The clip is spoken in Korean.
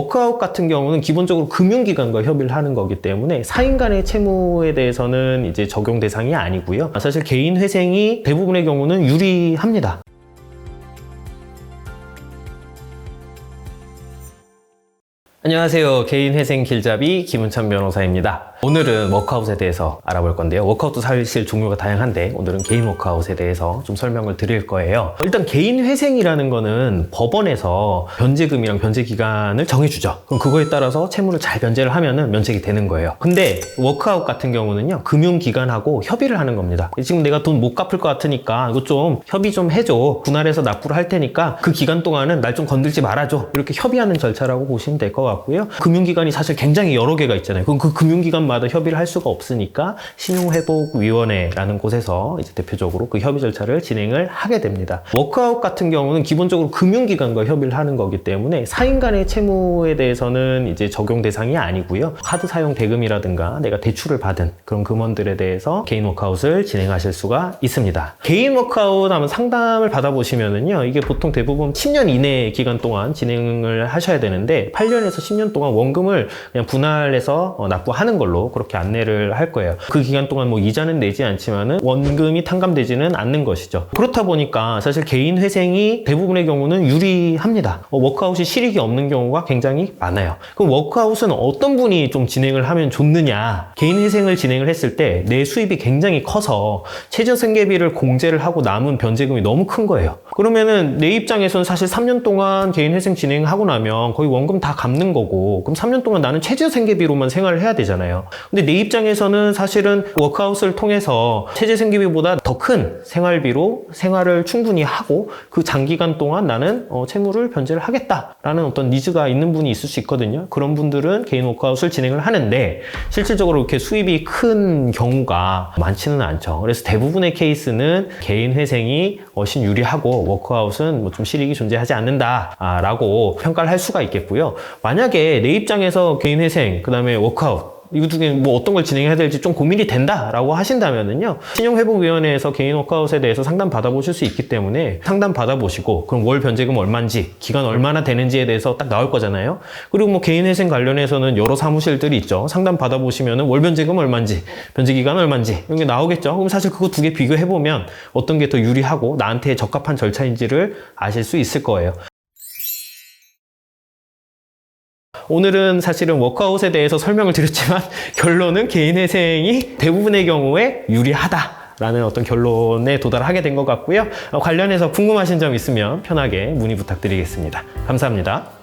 워크아웃 같은 경우는 기본적으로 금융기관과 협의를 하는 거기 때문에 4인 간의 채무에 대해서는 이제 적용 대상이 아니고요. 사실 개인 회생이 대부분의 경우는 유리합니다. 안녕하세요. 개인회생 길잡이 김은찬 변호사입니다. 오늘은 워크아웃에 대해서 알아볼 건데요. 워크아웃도 사실 종류가 다양한데 오늘은 개인 워크아웃에 대해서 좀 설명을 드릴 거예요. 일단 개인 회생이라는 거는 법원에서 변제금이랑 변제기간을 정해주죠. 그럼 그거에 따라서 채무를 잘 변제를 하면은 면책이 되는 거예요. 근데 워크아웃 같은 경우는요, 금융기관하고 협의를 하는 겁니다. 지금 내가 돈 못 갚을 것 같으니까 이거 좀 협의 좀 해줘. 분할해서 납부를 할 테니까 그 기간 동안은 날 좀 건들지 말아줘. 이렇게 협의하는 절차라고 보시면 될 것 같고요. 금융기관이 사실 굉장히 여러 개가 있잖아요. 그럼 그 금융기관마다 협의를 할 수가 없으니까 신용회복위원회라는 곳에서 이제 대표적으로 그 협의 절차를 진행을 하게 됩니다. 워크아웃 같은 경우는 기본적으로 금융기관과 협의를 하는 거기 때문에 4인 간의 채무에 대해서는 이제 적용 대상이 아니고요. 카드 사용 대금이라든가 내가 대출을 받은 그런 금원들에 대해서 개인 워크아웃을 진행하실 수가 있습니다. 개인 워크아웃 하면 상담을 받아보시면은요, 이게 보통 대부분 10년 이내 기간 동안 진행을 하셔야 되는데 8년에서 10년 동안 원금을 그냥 분할해서 납부하는 걸로 그렇게 안내를 할 거예요. 그 기간 동안 뭐 이자는 내지 않지만은 원금이 탕감되지는 않는 것이죠. 그렇다 보니까 사실 개인 회생이 대부분의 경우는 유리합니다. 워크아웃이 실익이 없는 경우가 굉장히 많아요. 그럼 워크아웃은 어떤 분이 좀 진행을 하면 좋느냐? 개인 회생을 진행을 했을 때 내 수입이 굉장히 커서 최저생계비를 공제를 하고 남은 변제금이 너무 큰 거예요. 그러면은 내 입장에서는 사실 3년 동안 개인 회생 진행하고 나면 거의 원금 다 갚는 거고, 그럼 3년 동안 나는 최저생계비로만 생활을 해야 되잖아요. 근데 내 입장에서는 사실은 워크아웃을 통해서 최저생계비보다 더 큰 생활비로 생활을 충분히 하고 그 장기간 동안 나는 채무를 변제를 하겠다라는 어떤 니즈가 있는 분이 있을 수 있거든요. 그런 분들은 개인 워크아웃을 진행을 하는데 실질적으로 이렇게 수입이 큰 경우가 많지는 않죠. 그래서 대부분의 케이스는 개인 회생이 훨씬 유리하고 워크아웃은 뭐 좀 실익이 존재하지 않는다라고 평가를 할 수가 있겠고요. 만약에 내 입장에서 개인 회생, 그 다음에 워크아웃 이 중에 뭐 어떤 걸 진행해야 될지 좀 고민이 된다라고 하신다면은요, 신용회복위원회에서 개인 워크아웃에 대해서 상담 받아보실 수 있기 때문에 상담 받아보시고, 그럼 월 변제금 얼마인지, 기간 얼마나 되는지에 대해서 딱 나올 거잖아요. 그리고 뭐 개인 회생 관련해서는 여러 사무실들이 있죠. 상담 받아보시면은 월 변제금 얼마인지, 변제 기간 얼마인지 이런 게 나오겠죠. 그럼 사실 그거 두 개 비교해보면 어떤 게 더 유리하고 나한테 적합한 절차인지를 아실 수 있을 거예요. 오늘은 사실은 워크아웃에 대해서 설명을 드렸지만 결론은 개인 회생이 대부분의 경우에 유리하다라는 어떤 결론에 도달하게 된 것 같고요. 관련해서 궁금하신 점 있으면 편하게 문의 부탁드리겠습니다. 감사합니다.